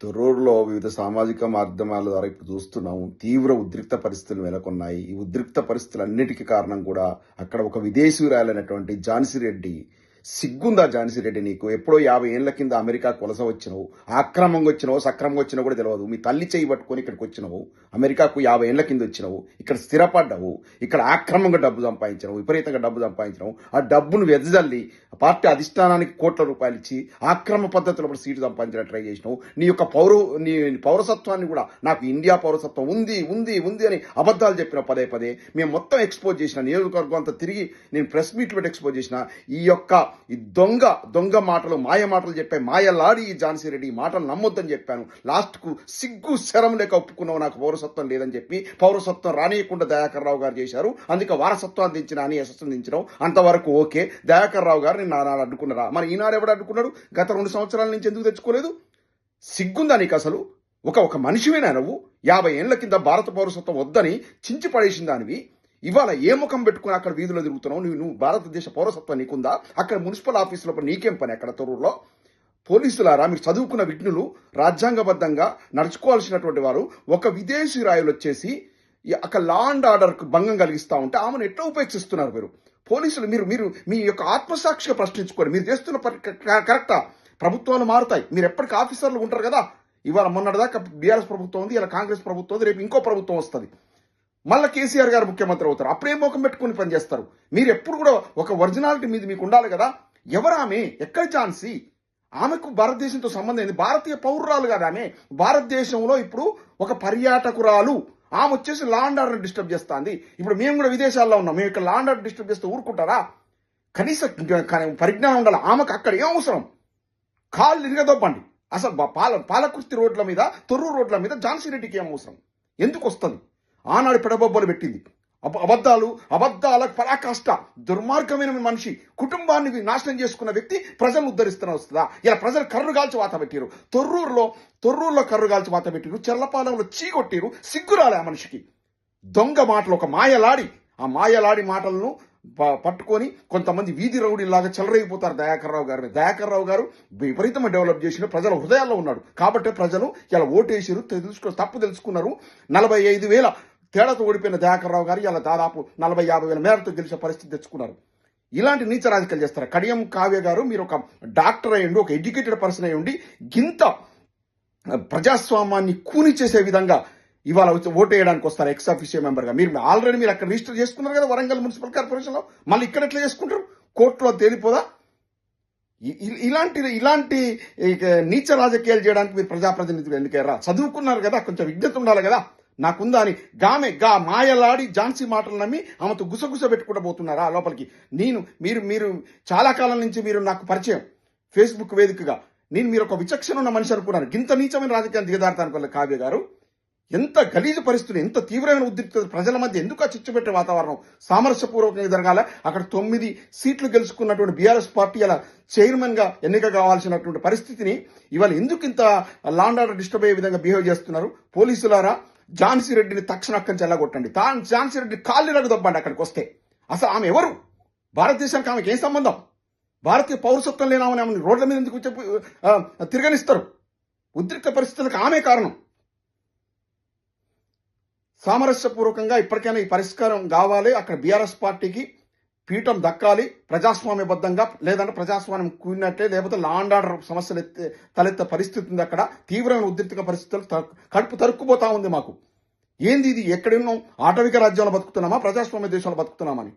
తొర్రూరులో వివిధ సామాజిక మాధ్యమాల ద్వారా ఇప్పుడు చూస్తున్నాము. తీవ్ర ఉద్రిక్త పరిస్థితులు నెలకొన్నాయి. ఈ ఉద్రిక్త పరిస్థితులన్నిటికీ కారణం కూడా అక్కడ ఒక విదేశీయురాలైనటువంటి ఝాన్సీ రెడ్డి. సిగ్గుందా ఝాన్సీ రెడ్డి నీకు? ఎప్పుడో 50 ఏళ్ల కింద అమెరికాకు వలస వచ్చినవు. ఆక్రమంగా వచ్చినవు, సక్రమంగా వచ్చినావు కూడా తెలియదు. మీ తల్లి చేయి పట్టుకొని ఇక్కడికి వచ్చినవు. అమెరికాకు 50 ఏళ్ల కింద వచ్చినవు. ఇక్కడ స్థిరపడ్డావు. ఇక్కడ ఆక్రమంగా డబ్బు సంపాదించినవు, విపరీతంగా డబ్బు సంపాదించినవు. ఆ డబ్బును వెదజల్లి పార్టీ అధిష్టానానికి కోట్ల రూపాయలు ఇచ్చి ఆక్రమ పద్ధతిలో సీటు సంపాదించడానికి ట్రై చేసినావు. నీ పౌరసత్వాన్ని కూడా నాకు ఇండియా పౌరసత్వం ఉంది ఉంది ఉంది అని అబద్ధాలు చెప్పిన పదే పదే మేము మొత్తం ఎక్స్పోజ్ చేసిన, నియోజకవర్గం అంతా తిరిగి నేను ప్రెస్ మీట్లు పెట్టి ఎక్స్పోజ్ చేసిన. ఈ దొంగ మాటలు, మాయ మాటలు చెప్పే మాయలాడి ఈ ఝాన్సీ రెడ్డి ఈ మాటలు నమ్మొద్దని చెప్పాను. లాస్ట్కు సిగ్గు శరం లేక ఒప్పుకున్నావు నాకు పౌరసత్వం లేదని చెప్పి. పౌరసత్వం రానియకుండా దయాకర్ రావు గారు చేశారు, అందుకే వారసత్వం అందించిన అని అందించడం అంతవరకు ఓకే. దయాకర్ రావు గారు నిన్న ఆనాడు అడ్డుకున్నారా? మరి ఈనాడు ఎవడు అడ్డుకున్నాడు? గత 2 సంవత్సరాల నుంచి ఎందుకు తెచ్చుకోలేదు? సిగ్గుందా నీకు అసలు? ఒక మనిషివేనా నువ్వు? 50 ఏళ్ల కింద భారత పౌరసత్వం వద్దని చించి పడేసిన దానివి ఇవాళ ఏ ముఖం పెట్టుకుని అక్కడ వీధిలో తిరుగుతున్నావు? నువ్వు భారతదేశ పౌరసత్వం నీకుందా? అక్కడ మున్సిపల్ ఆఫీసులో నీకేం పని? అక్కడ తొర్రూరులో పోలీసులారా, మీరు చదువుకున్న విఘ్నులు, రాజ్యాంగబద్ధంగా నడుచుకోవాల్సినటువంటి వారు ఒక విదేశీ రాయులు వచ్చేసి అక్కడ లా అండ్ ఆర్డర్కు భంగం కలిగిస్తూ ఉంటే ఆమెను ఎట్లా ఉపేక్షిస్తున్నారు మీరు పోలీసులు? మీరు మీ యొక్క ఆత్మసాక్షిగా ప్రశ్నించుకోండి. మీరు చేస్తున్న కరెక్టా? ప్రభుత్వాలు మారుతాయి, మీరు ఎప్పటికీ ఆఫీసర్లు ఉంటారు కదా. ఇవాళ మొన్నటిదాకా బీఆర్ఎస్ ప్రభుత్వం ఉంది, ఇలా కాంగ్రెస్ ప్రభుత్వం ఉంది, రేపు ఇంకో ప్రభుత్వం వస్తుంది, మళ్ళీ కేసీఆర్ గారు ముఖ్యమంత్రి అవుతారు. అప్పుడే మోకం పెట్టుకుని పనిచేస్తారు. మీరు ఎప్పుడు కూడా ఒక ఒరిజినాలిటీ మీద మీకు ఉండాలి కదా. ఎవరామె? ఎక్కడ ఛాన్సీ? ఆమెకు భారతదేశంతో సంబంధం ఏంది? భారతీయ పౌరురాలు కదా ఆమె. భారతదేశంలో ఇప్పుడు ఒక పర్యాటకురాలు. ఆమె వచ్చేసి లా అండ్ ఆర్డర్ డిస్టర్బ్ చేస్తుంది. ఇప్పుడు మేము కూడా విదేశాల్లో ఉన్నాం, మేము ఇక్కడ లా అండ్ ఆర్డర్ డిస్టర్బ్ చేస్తే ఊరుకుంటారా? కనీస పరిజ్ఞానం ఉండాలి. ఆమెకు అక్కడ ఏం అవసరం? కాళ్ళు ఇరగదొప్పండి. అసలు పాలకుర్తి రోడ్ల మీద, తొర్రూరు రోడ్ల మీద ఝాన్సీ రెడ్డికి ఏం అవసరం? ఎందుకు వస్తుంది? ఆనాడు పెడబొబ్బలు పెట్టింది. అబద్ధాల పరాకాష్ట, దుర్మార్గమైన మనిషి, కుటుంబాన్ని నాశనం చేసుకున్న వ్యక్తి ప్రజలు ఉద్ధరిస్తున్న వస్తుందా? ఇలా ప్రజలు కర్రు కాల్చి వాత పెట్టిరు. తొర్రూరులో కర్రు కాల్చి వాత పెట్టిరు, చెర్లపాలెంలో చీకొట్టిరు. సిగ్గురాలే ఆ మనిషికి. దొంగ మాటలు, ఒక మాయలాడి. ఆ మాయలాడి మాటలను పట్టుకొని కొంతమంది వీధి రౌడీలాగా చెలరైపోతారు దయాకర్ రావు గారు విపరీతంగా డెవలప్ చేసిన ప్రజల హృదయాల్లో ఉన్నాడు కాబట్టి ప్రజలు ఇలా ఓటేసారు, తప్పు తెలుసుకున్నారు. 45,000 తేడాతో ఓడిపోయిన దయాకర్ రావు గారు ఇలా దాదాపు 40,000-50,000 మేరతో గెలిచే పరిస్థితి తెచ్చుకున్నారు. ఇలాంటి నీచ రాజకీయాలు చేస్తారు. కడియం కావ్య గారు, మీరు ఒక డాక్టర్ అయ్యండి, ఒక ఎడ్యుకేటెడ్ పర్సన్ అయ్యండి, గింత ప్రజాస్వామ్యాన్ని కూని చేసే విధంగా ఇవాళ ఓటు వేయడానికి వస్తారు ఎక్స్ ఆఫీషియో మెంబర్గా. మీరు ఆల్రెడీ అక్కడ రిజిస్టర్ చేసుకున్నారు కదా వరంగల్ మున్సిపల్ కార్పొరేషన్లో. మళ్ళీ ఇక్కడ ఎట్లా చేసుకుంటారు? కోర్టులో తేలిపోదా? ఇలాంటి నీచ రాజకీయాలు చేయడానికి మీరు ప్రజాప్రతినిధులు ఎన్నికయ్యారా? చదువుకున్నారు కదా, కొంచెం విజ్ఞత ఉండాలి కదా. నాకుందా అని మాయలాడి ఝాన్సీ మాటలు నమ్మి ఆమెతో గుసగుస పెట్టుకుంటూ పోతున్నారా లోపలికి? మీరు చాలా కాలం నుంచి మీరు నాకు పరిచయం ఫేస్బుక్ వేదికగా. మీరు ఒక విచక్షణ ఉన్న మనిషి అనుకున్నాను. ఇంత నీచమైన రాజకీయాలు దిగదారుతానుకోలేదు కావ్య గారు. ఎంత గలీజు పరిస్థితులు, ఎంత తీవ్రమైన ఉద్రిక్తత, ప్రజల మధ్య ఎందుకు ఆ చిచ్చుపెట్టే వాతావరణం? సామరస్యపూర్వకంగా జరగాల. అక్కడ 9 సీట్లు గెలుచుకున్నటువంటి బీఆర్ఎస్ పార్టీ అలా చైర్మన్ గా ఎన్నిక కావాల్సినటువంటి పరిస్థితిని ఇవాళ ఎందుకు ఇంత లా అండ్ ఆర్డర్ డిస్టర్బ్ అయ్యే విధంగా బిహేవ్ చేస్తున్నారు? పోలీసులారా, ఝాన్సీ రెడ్డిని తక్షణ అక్కడి నుంచి ఎల్లగొట్టండి. ఝాన్సీ రెడ్డి కాళ్ళు రగదొబ్బండి అక్కడికి వస్తే. అసలు ఆమె ఎవరు? భారతదేశానికి ఆమెకి ఏం సంబంధం? భారతీయ పౌరసత్వం లేనామని ఆమెను రోడ్ల మీద ఎందుకు తిరగనిస్తారు? ఉద్రిక్త పరిస్థితులకు ఆమె కారణం. సామరస్యపూర్వకంగా ఇప్పటికైనా ఈ పరిష్కారం కావాలి. అక్కడ బీఆర్ఎస్ పార్టీకి పీఠం దక్కాలి ప్రజాస్వామ్యబద్ధంగా. లేదంటే ప్రజాస్వామ్యం కూడినట్లే, లేకపోతే లా అండ్ ఆర్డర్ సమస్యలు తలెత్తే పరిస్థితి ఉంది. అక్కడ తీవ్రమైన ఉద్రిక్త పరిస్థితులు కడుపు తరుక్కుపోతా ఉంది మాకు. ఏంది ఇది? ఎక్కడున్నాం? ఆటవిక రాజ్యంలో బతుకుతున్నామా, ప్రజాస్వామ్య దేశంలో బతుకుతున్నామని?